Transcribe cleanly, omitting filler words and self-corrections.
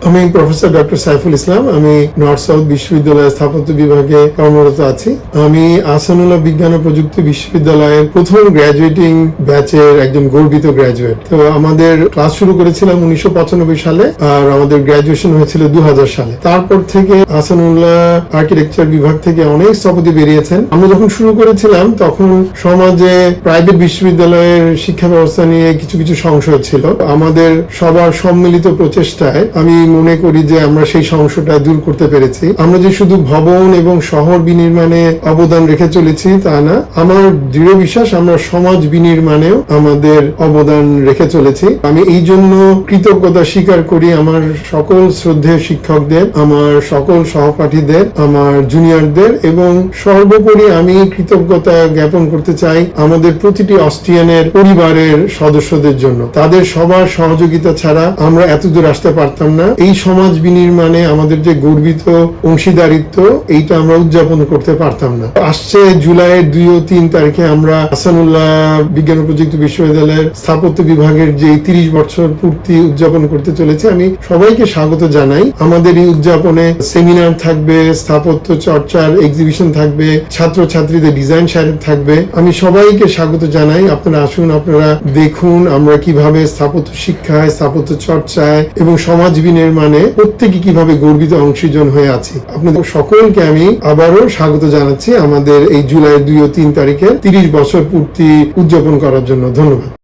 আমি professor doctor Saiful Islam. আমি north south বিশ্ববিদ্যালয়ের স্থাপত্য বিভাগে কর্মরত আছি। আমি আহসানুল্লাহ বিজ্ঞান ও প্রযুক্তি বিশ্ববিদ্যালয়ের প্রথম গ্র্যাজুয়েটিং ব্যাচের একজন গর্বিত গ্র্যাজুয়েট। তো আমাদের ক্লাস শুরু করেছিলাম 1995 সালে, আর আমাদের গ্র্যাজুয়েশন হয়েছিল 2000 সালে। তারপর থেকে আহসানুল্লাহ আর্কিটেকচার বিভাগ থেকে অনেক স্থপতি বেরিয়েছেন। আমরা যখন শুরু করেছিলাম তখন সমাজে প্রাইভেট বিশ্ববিদ্যালয়ের শিক্ষা ব্যবস্থা নিয়ে কিছু কিছু সংশয় ছিল। আমাদের সবার সম্মিলিত প্রচেষ্টায় আমি মনে করি যে আমরা সেই সমস্যাটা দূর করতে পেরেছি। আমরা যে শুধু ভবন এবং শহর বিনির্মাণে অবদান রেখে চলেছি তা না, আমার দৃঢ় বিশ্বাস আমরা সমাজ বিনির্মাণেও আমাদের অবদান রেখে চলেছি। আমি এই জন্য কৃতজ্ঞতা স্বীকার করি আমার সকল শ্রদ্ধেয় শিক্ষকদের, আমার সকল সহপাঠীদের, আমার জুনিয়রদের, এবং সর্বোপরি আমি কৃতজ্ঞতা জ্ঞাপন করতে চাই আমাদের প্রতিটি অস্ট্রিয়ানের পরিবারের সদস্যদের জন্য। তাদের সবার সহযোগিতা ছাড়া আমরা এতদূর আসতে পারতাম না। এই সমাজ বিনির্মাণে আমাদের যে গর্বিত অংশীদারিত্ব, এইটা আমরা উদযাপন করতে পারতাম না। আসছে জুলাইয়ের 2 ও 3 তারিখে আমরা আহসানুল্লাহ বিজ্ঞান ও প্রযুক্তি বিশ্ববিদ্যালয়ের স্থাপত্য বিভাগের যে 30 বছর পূর্তি উদযাপন করতে চলেছে, আমি সবাইকে স্বাগত জানাই। আমাদের এই উদযাপনে সেমিনার থাকবে, স্থাপত্য চর্চার এক্সিবিশন থাকবে, ছাত্রছাত্রীদের ডিজাইন শায়র থাকবে। আমি সবাইকে স্বাগত জানাই। আপনারা আসুন, আপনারা দেখুন আমরা কিভাবে স্থাপত্য শিক্ষায়, স্থাপত্য চর্চায় এবং সমাজ বিনির্মাণে প্রত্যেকে কিভাবে গর্বিত অংশীজন হয়ে আছি। আপনাদের সকলকে আমি আবারও স্বাগত জানাচ্ছি আমাদের এই জুলাই 2 ও 3 তারিখে 30 বছর পূর্তি উদযাপন করার জন্য। ধন্যবাদ।